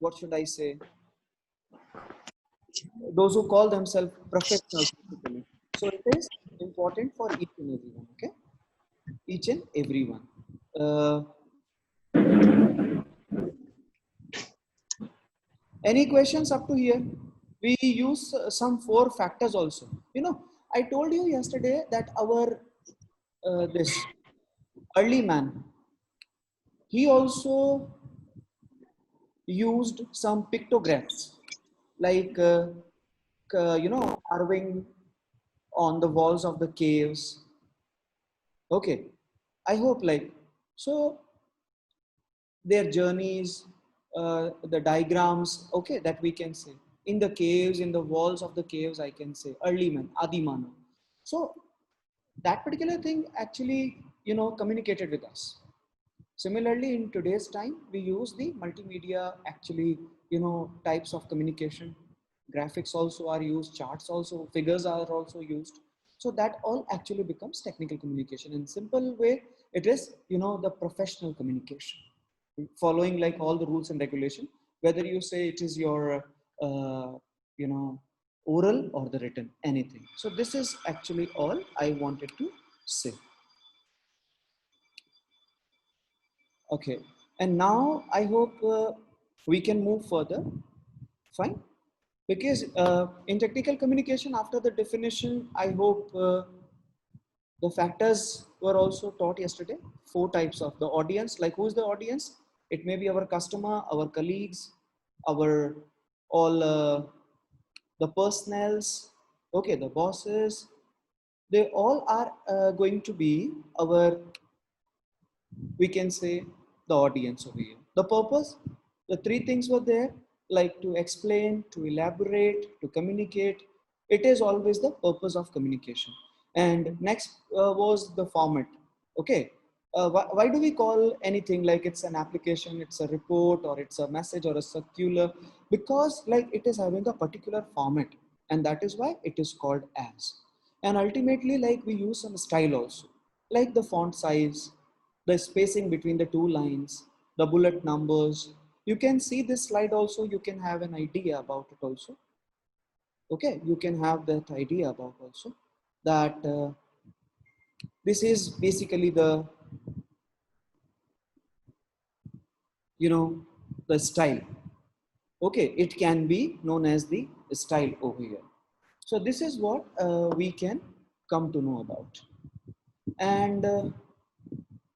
what should I say, those who call themselves professionals basically. So it is important for each and everyone, okay? Each and everyone. Uh, any questions up to here? We use some four factors also. You know, I told you yesterday that our this early man, he also used some pictographs like you know, carving on the walls of the caves. Okay, I hope like so their journeys, the diagrams, okay, that we can say in the caves, in the walls of the caves, I can say early man, Adimana. So that particular thing actually, you know, communicated with us. Similarly, in today's time, we use the multimedia actually, you know, types of communication. Graphics also are used, charts also, figures are also used. So that all actually becomes technical communication. In simple way, it is, you know, the professional communication, following like all the rules and regulation, whether you say it is your, you know, oral or the written, anything. So this is actually all I wanted to say. Okay, and now I hope we can move further. Fine, because in technical communication, after the definition, I hope the factors were also taught yesterday. Four types of the audience. Like who is the audience? It may be our customer, our colleagues, our all the personnels. Okay, the bosses. They all are going to be our, we can say, the audience over here. The purpose, the three things were there, like to explain, to elaborate, to communicate. It is always the purpose of communication. And next was the format. Okay, why do we call anything like it's an application, it's a report, or it's a message or a circular? Because like it is having a particular format, and that is why it is called as. And ultimately, like we use some style also, like the font size, the spacing between the two lines, the bullet numbers. You can see this slide also, you can have an idea about it also. Okay, you can have that idea about also that this is basically the, you know, the style. Okay, it can be known as the style over here. So this is what we can come to know about. And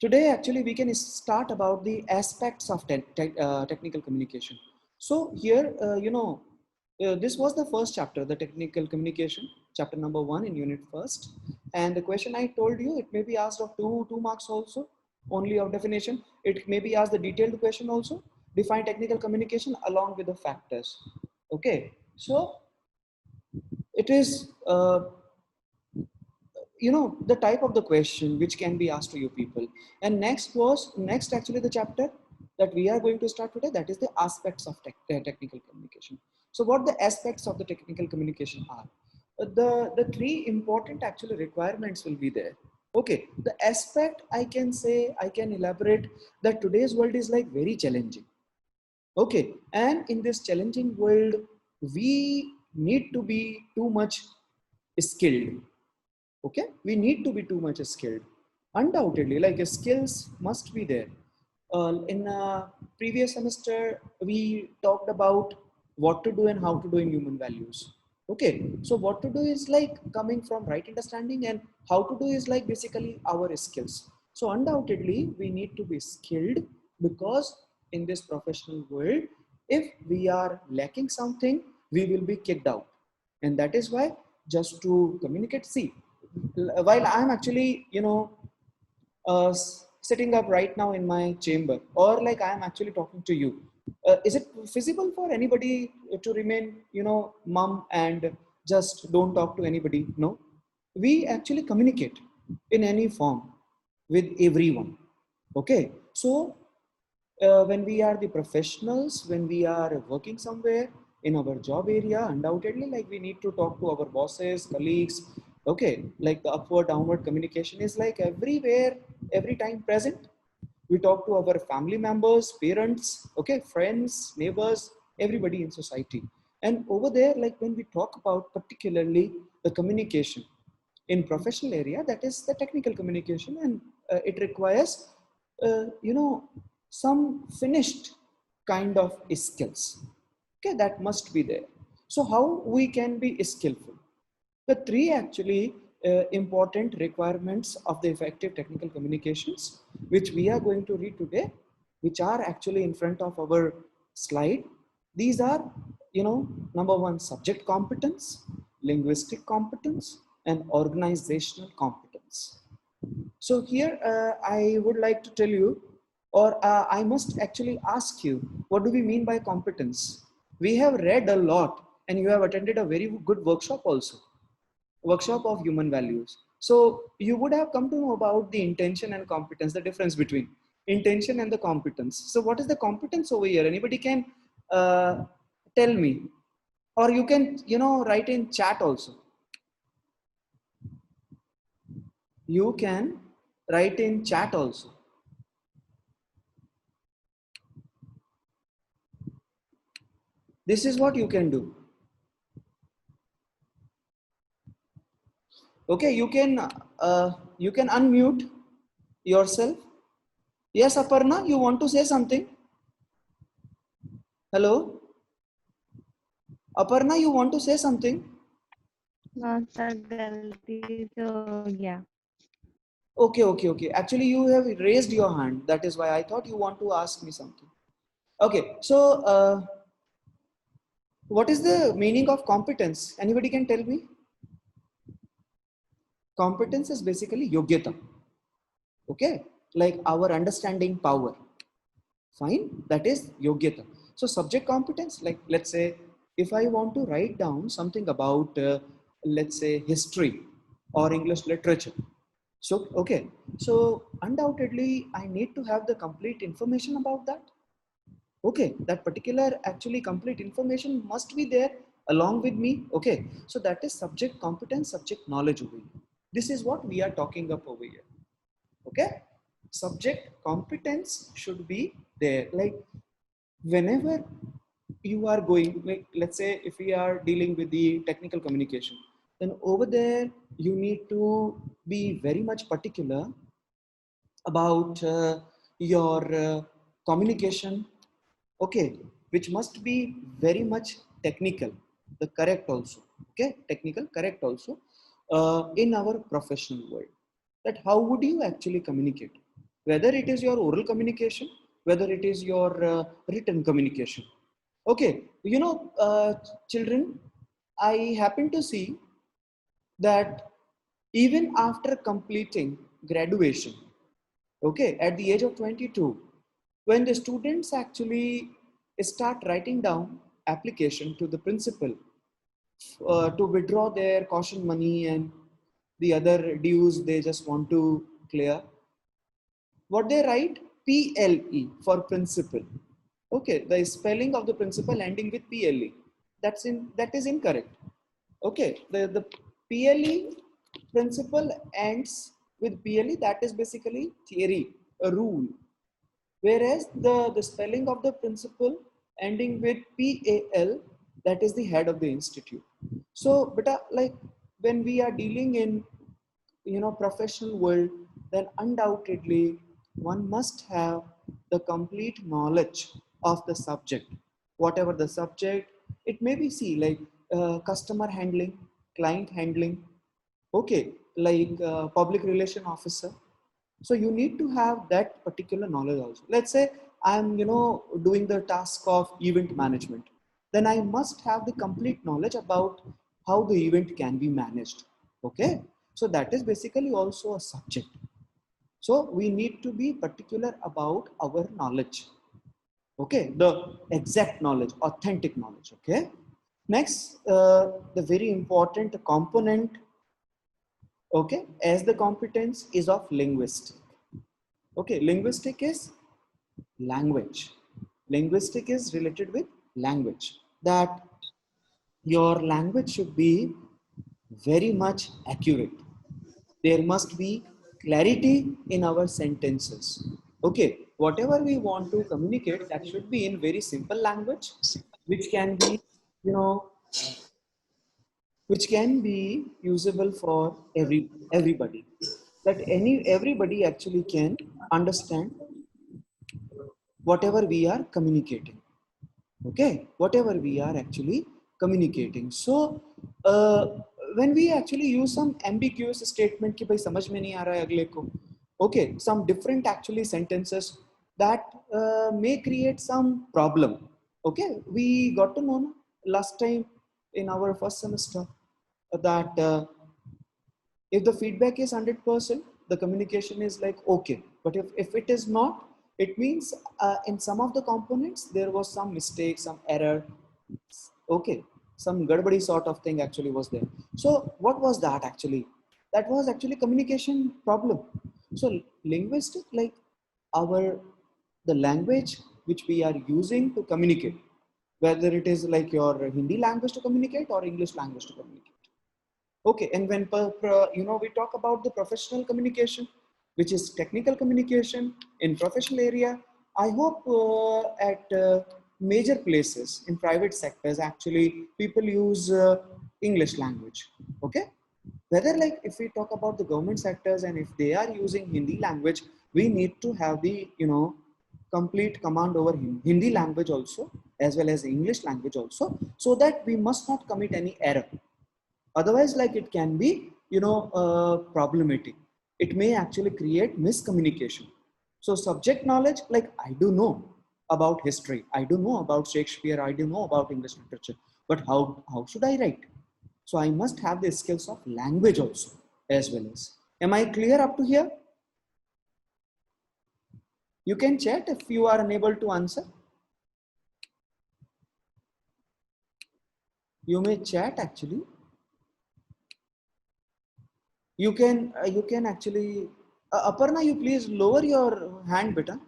today, actually, we can start about the aspects of technical communication. So here, you know, this was the first chapter, the technical communication, chapter number 1 in unit first. And the question I told you, it may be asked of two marks also, only of definition. It may be asked the detailed question also, define technical communication along with the factors. Okay, so it is you know, the type of the question which can be asked to you people. And next actually the chapter that we are going to start today, that is the aspects of technical communication. So what the aspects of the technical communication are, the three important actually requirements will be there. Okay, the aspect, I can say, I can elaborate that today's world is like very challenging. Okay, and in this challenging world, we need to be too much skilled. Okay, we need to be too much skilled, undoubtedly, like skills must be there. In previous semester we talked about what to do and how to do in human values. Okay, so what to do is like coming from right understanding, and how to do is like basically our skills. So undoubtedly we need to be skilled, because in this professional world, if we are lacking something, we will be kicked out. And that is why, just to communicate, see, while I'm actually, you know, sitting up right now in my chamber, or like I'm actually talking to you, is it feasible for anybody to remain, you know, mum and just don't talk to anybody? No, we actually communicate in any form with everyone. Okay, so when we are the professionals, when we are working somewhere in our job area, undoubtedly, like we need to talk to our bosses, colleagues. Okay, like the upward downward communication is like everywhere, every time present. We talk to our family members, parents, okay, friends, neighbors, everybody in society. And over there, like when we talk about particularly the communication in professional area, that is the technical communication, and it requires some finished kind of skills, okay, that must be there. So how we can be skillful? The three actually important requirements of the effective technical communications, which we are going to read today, which are actually in front of our slide. These are, number one, subject competence, linguistic competence, and organizational competence. So here I would like to tell you, or I must actually ask you, what do we mean by competence? We have read a lot, and you have attended a very good workshop also, workshop of human values. So you would have come to know about the intention and competence, the difference between intention and the competence. So what is the competence over here? Anybody can tell me, or you can, write in chat also. You can write in chat also. This is what you can do. Okay, you can unmute yourself. Yes, Aparna, you want to say something? Hello, Aparna, you want to say something? No, sir, गलती से हो गया. Okay. Actually, you have raised your hand. That is why I thought you want to ask me something. Okay, so what is the meaning of competence? Anybody can tell me? Competence is basically yogyata. Okay, like our understanding power. Fine, that is yogyata. So subject competence, like let's say, if I want to write down something about, let's say, history or English literature. So, okay, so undoubtedly, I need to have the complete information about that. Okay, that particular actually complete information must be there along with me. Okay, so that is subject competence, subject knowledge over here. This is what we are talking up over here. Okay, subject competence should be there. Like whenever you are going, like let's say if we are dealing with the technical communication, then over there you need to be very much particular about your communication, okay, which must be very much technical, the correct also, okay, technical correct also, in our professional world. That how would you actually communicate, whether it is your oral communication, whether it is your written communication. Okay, children, I happen to see that even after completing graduation, okay, at the age of 22, when the students actually start writing down application to the principal to withdraw their caution money and the other dues they just want to clear, what they write, PLE for principal. Okay, the spelling of the principal ending with PLE, that is incorrect. Okay, the PLE, principal, ends with PLE, that is basically theory, a rule. Whereas the spelling of the principal ending with PAL, that is the head of the institute. So, but like when we are dealing in professional world, then undoubtedly one must have the complete knowledge of the subject, whatever the subject it may be. See, like customer handling, client handling, okay, like public relation officer. So you need to have that particular knowledge also. Let's say I'm doing the task of event management, then I must have the complete knowledge about how the event can be managed. Okay, so that is basically also a subject. So we need to be particular about our knowledge. Okay, the exact knowledge, authentic knowledge. Okay, next, the very important component, okay, as the competence is of linguistic. Okay, linguistic is language. Linguistic is related with language. That your language should be very much accurate. There must be clarity in our sentences. Okay, whatever we want to communicate, that should be in very simple language, which can be, you know, which can be usable for everybody. That everybody actually can understand whatever we are communicating. Okay, whatever we are actually communicating. So uh, when we actually use some ambiguous statement कि भाई समझ में नहीं आ रहा है अगले को, okay, some different actually sentences that may create some problem. Okay, we got to know last time in our first semester that if the feedback is 100%, the communication is like okay. But if it is not, it means in some of the components there was some mistake, some error. Okay, some gadbadi sort of thing actually was there. So what was that actually? That was actually communication problem. So linguistic, like our the language which we are using to communicate, whether it is like your Hindi language to communicate or English language to communicate. Okay, and when we talk about the professional communication, which is technical communication in professional area, I hope at major places in private sectors, actually people use English language. Okay, whether like if we talk about the government sectors and if they are using Hindi language, we need to have the complete command over Hindi language also as well as English language also, so that we must not commit any error. Otherwise, like it can be problematic. It may actually create miscommunication. So subject knowledge, like I do know about history, I do know about Shakespeare, I do know about English literature, but how should I write? So I must have the skills of language also as well as. Am I clear up to here? You can chat if you are unable to answer. You may chat actually. You can actually Aparna, you please lower your hand beta.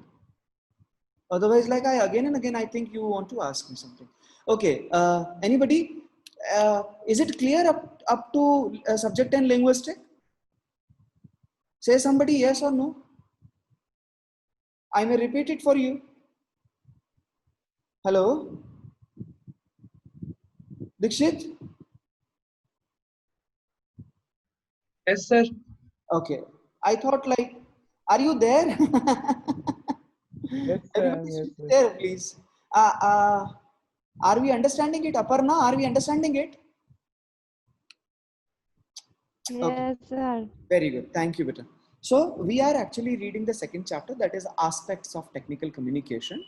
Otherwise, like I again and again, I think you want to ask me something. Okay, anybody? Is it clear up to subject and linguistic? Say somebody yes or no. I may repeat it for you. Hello, Dikshit. Yes, sir. Okay, I thought like, are you there? Yes, sir. Everybody Yes, switch sir. there, please. Uh, uh, are we understanding it, Aparna? Are we understanding it? Okay. Yes, sir. Very good. Thank you, Beta. So we are actually reading the second chapter, that is aspects of technical communication.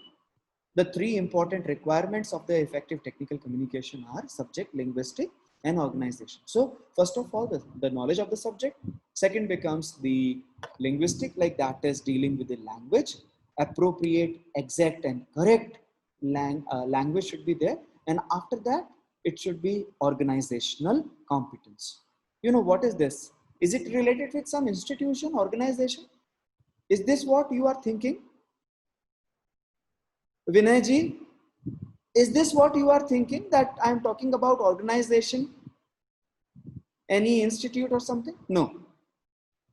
The three important requirements of the effective technical communication are subject, linguistic, and organization. So first of all, the knowledge of the subject. Second becomes the linguistic, like that is dealing with the language. Appropriate, exact, and correct language should be there. And after that, it should be organizational competence. You know, what is this? Is it related with some institution, organization? Is this what you are thinking? Vinay ji, is this what you are thinking, that I am talking about organization, any institute or something? No,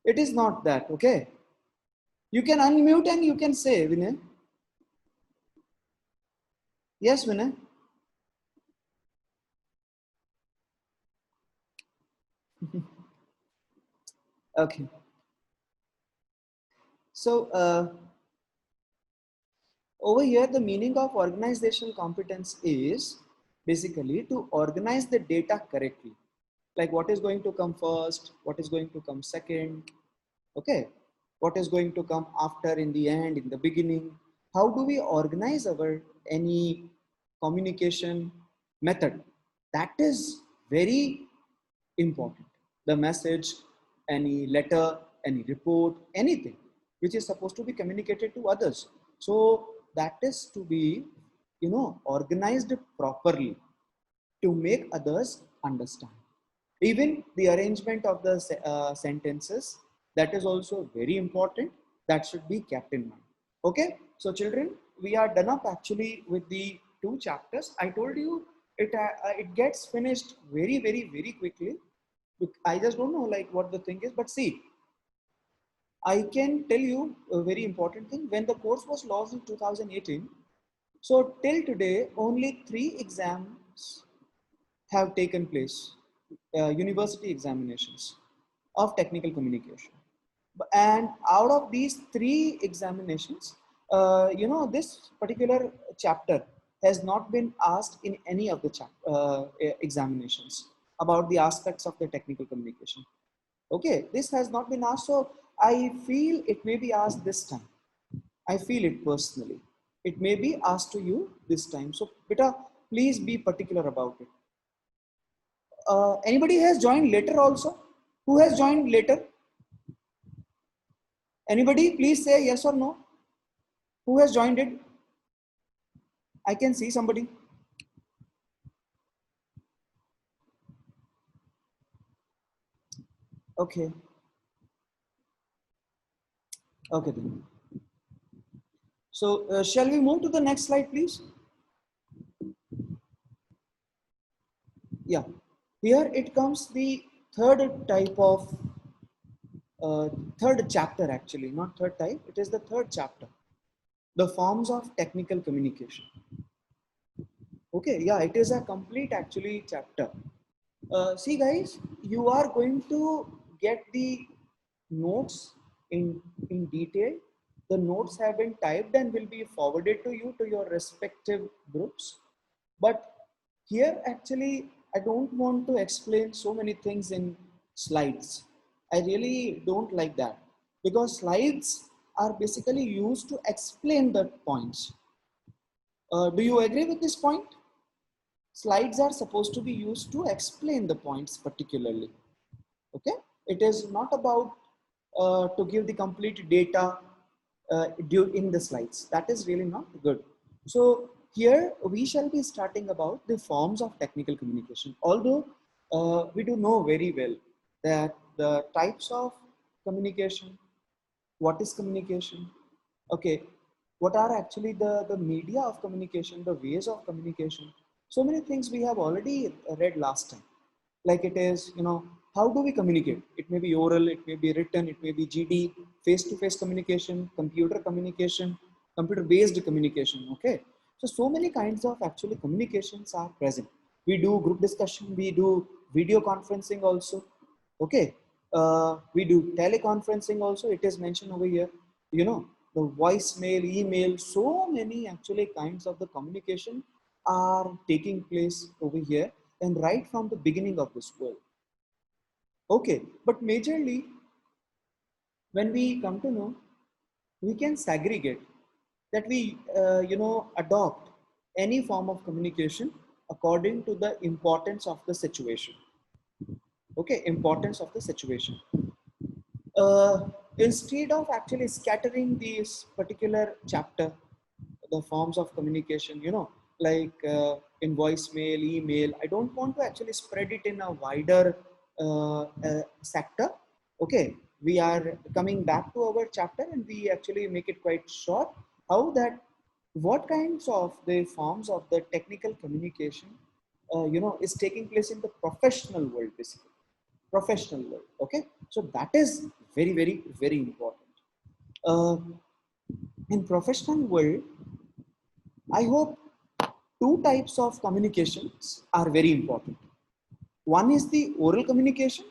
it is not that. Okay, you can unmute and you can say, Vinay. Yes, Vinay. Okay, so over here the meaning of organizational competence is basically to organize the data correctly, like what is going to come first, what is going to come second. Okay, what is going to come after, in the end, in the beginning. How do we organize our any communication method? That is very important. The message, any letter, any report, anything which is supposed to be communicated to others, so that is to be organized properly to make others understand. Even the arrangement of the sentences, that is also very important. That should be kept in mind. Okay, so children, we are done up actually with the two chapters. I told you it gets finished very quickly. I just don't know like what the thing is, but see, I can tell you a very important thing. When the course was launched in 2018, so till today, only 3 exams have taken place, university examinations of technical communication. And out of these 3 examinations, this particular chapter has not been asked in any of the examinations about the aspects of the technical communication. Okay, this has not been asked, so I feel it may be asked this time. I feel it personally. It may be asked to you this time. So, beta, please be particular about it. Anybody has joined later also? Who has joined later? Anybody? Please say yes or no. Who has joined it? I can see somebody. Okay. Okay then. So, shall we move to the next slide, please? Yeah. Here it comes the third type of third chapter, actually, not third type. It is the third chapter, the forms of technical communication. Okay, yeah, it is a complete actually chapter. See guys, you are going to get the notes in detail. The notes have been typed and will be forwarded to you to your respective groups. But here actually, I don't want to explain so many things in slides. I really don't like that because slides are basically used to explain the points. Do you agree with this point? Slides are supposed to be used to explain the points particularly. Okay, it is not about to give the complete data in the slides. That is really not good. So here we shall be starting about the forms of technical communication. Although we do know very well that the types of communication, what is communication, okay, what are actually the media of communication, the ways of communication. So many things we have already read last time. Like it is, how do we communicate? It may be oral, it may be written, it may be GD, face-to-face communication, computer-based communication, okay? So many kinds of actually communications are present. We do group discussion, we do video conferencing also, okay? We do teleconferencing also, it is mentioned over here, the voicemail, email, so many actually kinds of the communication are taking place over here and right from the beginning of this world. Okay, but majorly when we come to know, we can segregate that we, adopt any form of communication according to the importance of the situation. Okay, importance of the situation. Instead of actually scattering this particular chapter, the forms of communication, like in voicemail, email, I don't want to actually spread it in a wider sector. Okay, we are coming back to our chapter and we actually make it quite short. How that, what kinds of the forms of the technical communication, is taking place in the professional world, basically professional world. Okay, so that is very, very, very important. uh, in professional world, I hope 2 types of communications are very important. One is the oral communication,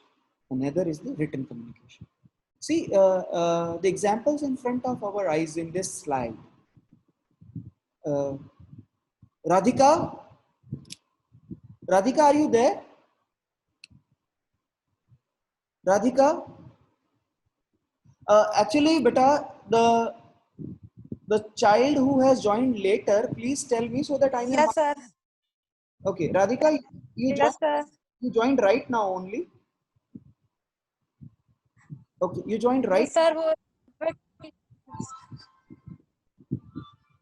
another is the written communication. See, the examples in front of our eyes in this slide. uh, Radhika, Radhika, are you there? Radhika, actually, beta, the child who has joined later, please tell me so that I may. Yes, sir. Okay, Radhika, you joined, Yes, sir. you joined right now only. Okay, you joined right. Yes, sir.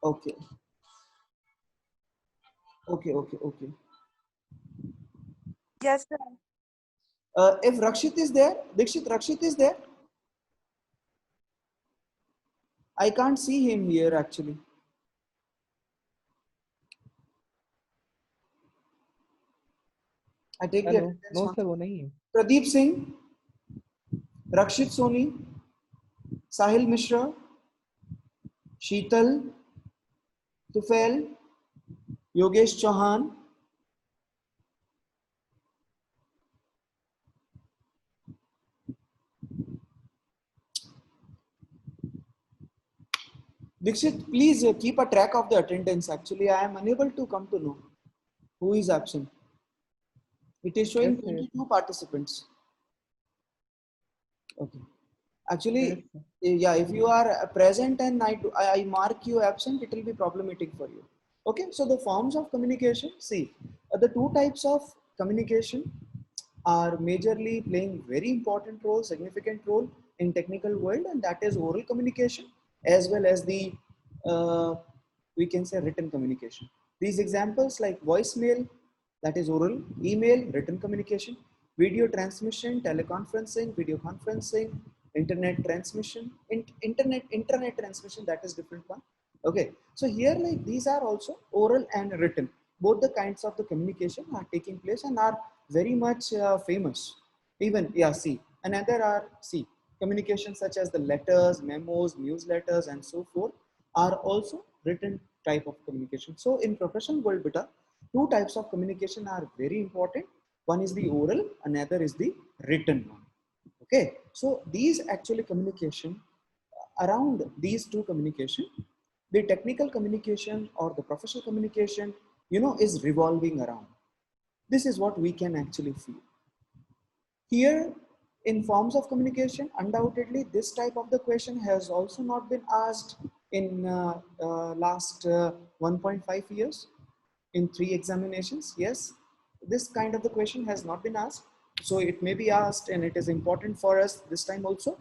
Okay, okay. Yes, sir. If Rakshit is there, Rakshit is there. I can't see him here actually. I take the hello attendance no once. Sir वो नहीं है Pradeep Singh, Rakshit Soni, Sahil Mishra, Sheetal, Tufail, Yogesh Chauhan, Dixit, please keep a track of the attendance. Actually, I am unable to come to know who is absent. It is showing Yes, sir. 22 participants. Okay. Yes, Actually, sir. yeah, if you are present and I mark you absent, it will be problematic for you. Okay, so the forms of communication, see, the two types of communication are majorly playing very important role, significant role in technical world, and that is oral communication as well as the, uh, we can say, written communication. These examples like voicemail, that is oral, email, written communication, video transmission, teleconferencing, video conferencing, internet transmission, internet transmission, that is different one. Okay, so here like these are also oral and written. Both the kinds of the communication are taking place and are very much famous. Even, yeah, see, another are, see, communication such as the letters, memos, newsletters, and so forth are also written type of communication. So in professional world, beta, two types of communication are very important. One is the oral, another is the written one. Okay, so these actually communication, around these two communication, the technical communication or the professional communication, is revolving around. This is what we can actually feel. Here, in forms of communication, undoubtedly, this type of the question has also not been asked in last 1.5 years in 3 examinations. Yes, this kind of the question has not been asked. So it may be asked and it is important for us this time also.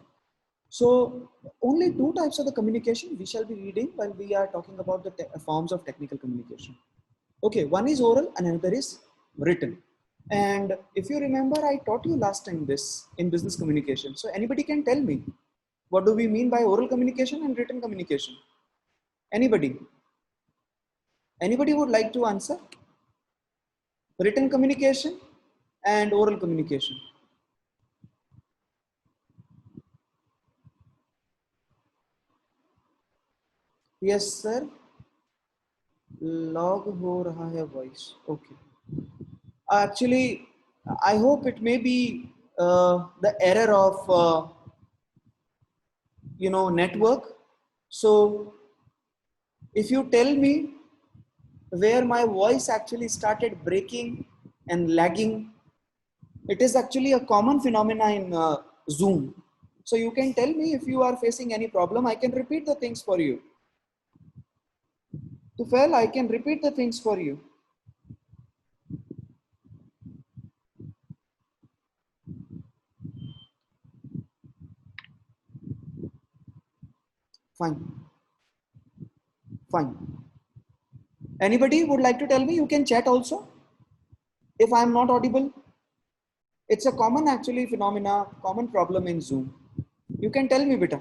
So only two types of the communication we shall be reading while we are talking about the forms of technical communication. Okay, one is oral and another is written. And if you remember, I taught you last time this in business communication. So anybody can tell me, what do we mean by oral communication and written communication? Anybody? Anybody would like to answer? Written communication and oral communication. Yes, sir. Log हो रहा है voice. Okay. Actually, I hope it may be the error of network. So if you tell me where my voice actually started breaking and lagging, it is actually a common phenomena in Zoom. So you can tell me if you are facing any problem. I can repeat the things for you. To fail, I can repeat the things for you. Fine. Fine. Anybody would like to tell me? You can chat also. If I am not audible, it's a common actually phenomena, common problem in Zoom. You can tell me, beta.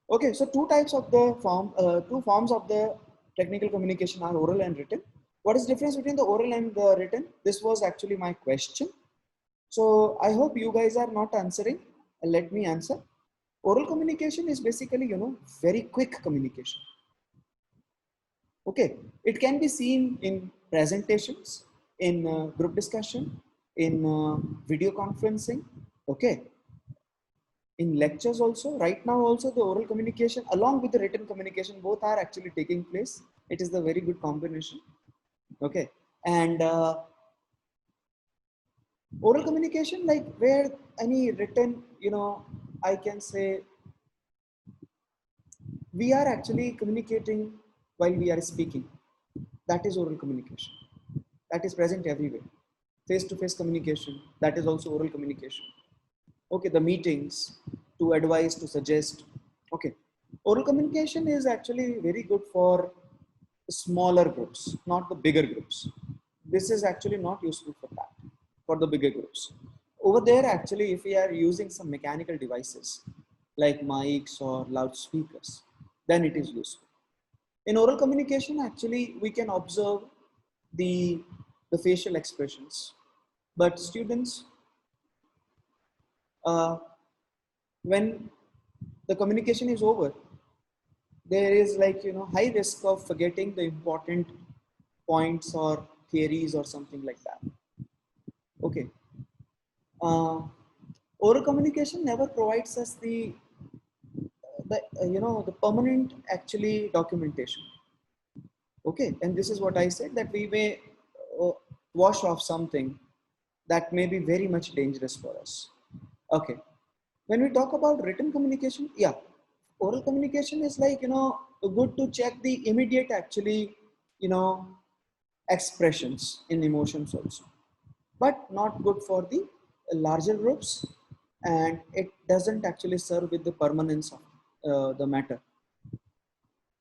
Okay, so two forms of the technical communication are oral and written. What is the difference between the oral and the written? This was actually my question. So I hope you guys are not answering. Let me answer. Oral communication is basically, very quick communication. Okay, it can be seen in presentations, in group discussion, in video conferencing. Okay, in lectures also. Right now also the oral communication along with the written communication both are actually taking place. It is the very good combination. Okay, and oral communication, like where any written, I can say we are actually communicating while we are speaking. That is oral communication. That is present everywhere. Face-to-face communication, that is also oral communication. Okay, the meetings to advise, to suggest. Okay, oral communication is actually very good for smaller groups, not the bigger groups. This is actually not useful for that, for the bigger groups. Over there, actually, if we are using some mechanical devices like mics or loudspeakers, then it is useful. In oral communication, actually, we can observe the, the facial expressions. But students, uh, when the communication is over. There is like, high risk of forgetting the important points or theories or something like that. Okay. Oral communication never provides us the permanent actually documentation. Okay, and this is what I said, that we may uh, wash off something that may be very much dangerous for us. Okay, when we talk about written communication, yeah, oral communication is like, good to check the immediate actually, you know, expressions in emotions also, but not good for the larger groups, and it doesn't actually serve with the permanence of the matter.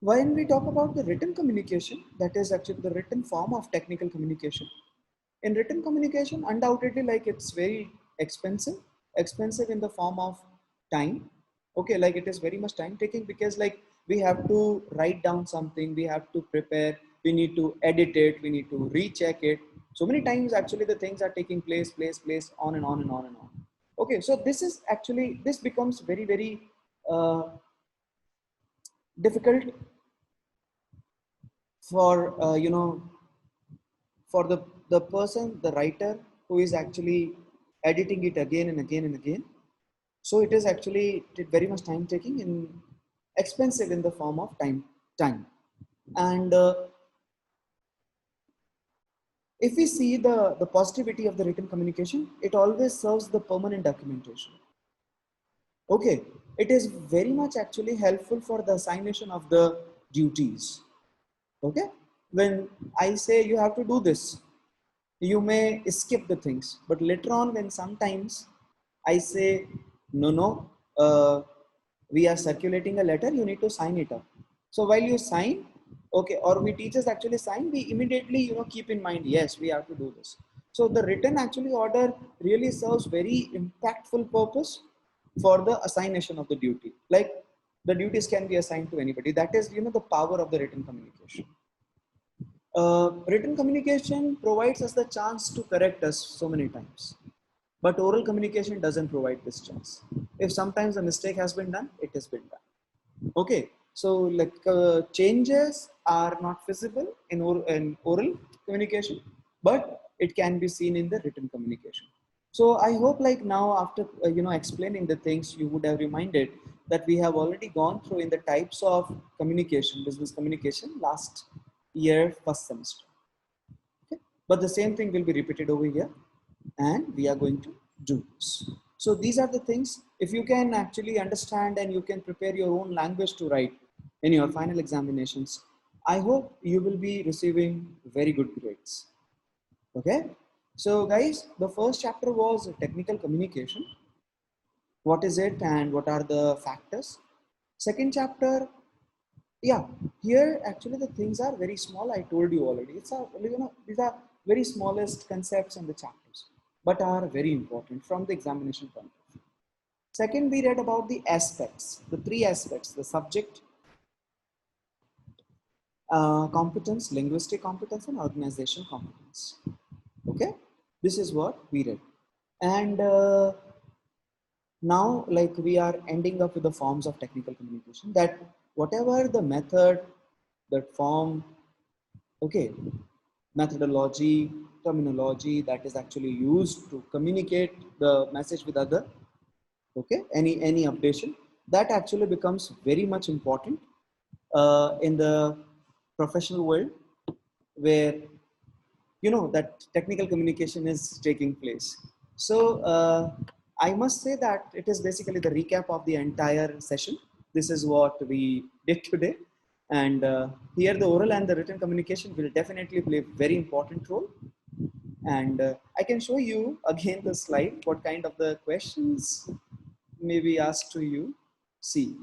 When we talk about the written communication, that is actually the written form of technical communication. In written communication, undoubtedly, like it's very expensive in the form of time. Okay, like it is very much time taking, because like we have to write down something, we have to prepare, we need to edit it, we need to recheck it. So many times actually the things are taking place on and on and on and on. Okay, so this is actually, this becomes very, very difficult for for the person, the writer, who is actually editing it again and again and again. So it is actually very much time taking and expensive in the form of time. And if we see the positivity of the written communication, it always serves the permanent documentation. Okay, it is very much actually helpful for the assignation of the duties. Okay, when I say you have to do this, you may skip the things, but later on when sometimes I say no, we are circulating a letter, you need to sign it up. So while you sign, okay, or we teachers actually sign, we immediately keep in mind, yes, we have to do this. So the written actually order really serves very impactful purpose for the assignation of the duty. Like the duties can be assigned to anybody. That is the power of the written communication. Written communication provides us the chance to correct us so many times, but oral communication doesn't provide this chance. If sometimes a mistake has been done, it has been done. Okay, so like changes are not visible in oral communication, but it can be seen in the written communication. So I hope like now after explaining the things, you would have reminded that we have already gone through in the types of communication, business communication, last year first semester. Okay, but the same thing will be repeated over here, and we are going to do this. So these are the things. If you can actually understand and you can prepare your own language to write in your final examinations, I hope you will be receiving very good grades. Okay, so guys, the first chapter was technical communication. What is it and what are the factors? Second chapter, yeah, here actually the things are very small. I told you already. It's a, these are very smallest concepts in the chapters, but are very important from the examination point of view. Second, we read about the aspects, the three aspects: the subject, competence, linguistic competence, and organizational competence. Okay, this is what we read. And now, like, we are ending up with the forms of technical communication, that whatever the method, that form, okay, methodology, terminology that is actually used to communicate the message with other, okay, any updation, that actually becomes very much important in the professional world, where that technical communication is taking place. So I must say that it is basically the recap of the entire session. This is what we did today, and here the oral and the written communication will definitely play a very important role. And I can show you again the slide, what kind of the questions may be asked to you. See,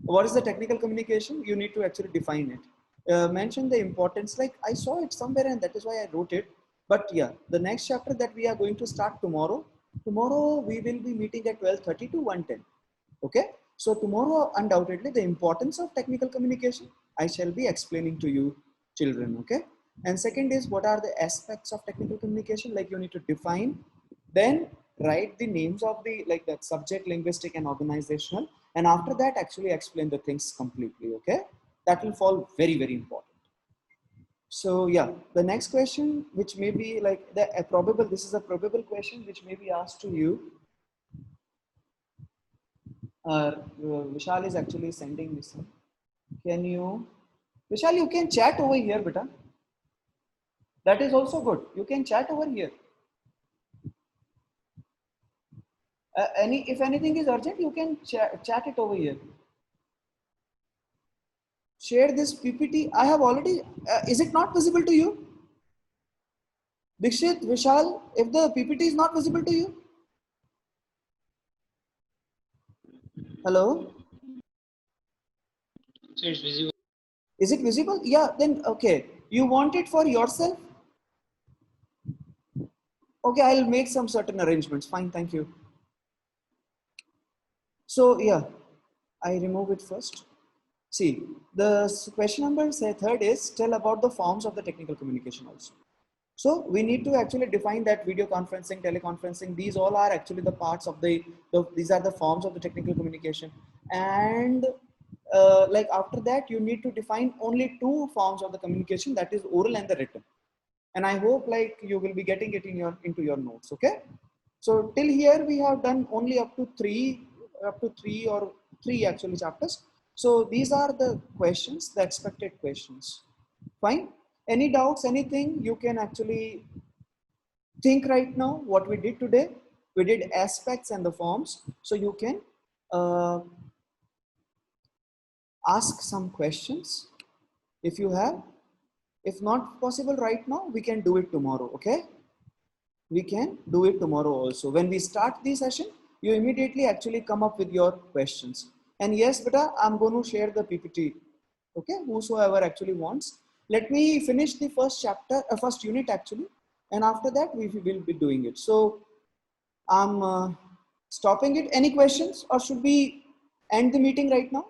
what is the technical communication? You need to actually define it. Mention the importance. Like I saw it somewhere, and that is why I wrote it. But yeah, the next chapter that we are going to start tomorrow. Tomorrow we will be meeting at 12:30 to 1:10. Okay. So tomorrow, undoubtedly, the importance of technical communication I shall be explaining to you, children. Okay. And second is, what are the aspects of technical communication? Like you need to define, then write the names of the like that subject, linguistic and organizational, and after that actually explain the things completely. Okay, that will fall very, very important. So yeah, the next question, which may be like a probable, this is a probable question which may be asked to you. Vishal is actually sending this. Can you, Vishal, you can chat over here, beta. That is also good. You can chat over here. If anything is urgent, you can chat it over here. Share this PPT. I have already, is it not visible to you? Dikshit, Vishal, if the PPT is not visible to you? Hello? So it's visible. Is it visible? Yeah, then okay. You want it for yourself? Okay, I'll make some certain arrangements. Fine, thank you. So yeah, I remove it first. See, the question number third is tell about the forms of the technical communication also. So we need to actually define that video conferencing, teleconferencing, these all are actually the parts of these are the forms of the technical communication. And like after that, you need to define only two forms of the communication, that is oral and the written. And I hope like you will be getting it into your notes, okay? So till here we have done only up to three or three actually chapters. So these are the questions, the expected questions. Fine. Any doubts, anything you can actually think right now what we did today? We did aspects and the forms. So you can ask some questions if you have. If not possible right now, we can do it tomorrow, okay? We can do it tomorrow also. When we start the session, you immediately actually come up with your questions. And yes, beta, I'm going to share the PPT. Okay, whosoever actually wants. Let me finish the first chapter, first unit actually. And after that, we will be doing it. So I'm stopping it. Any questions or should we end the meeting right now?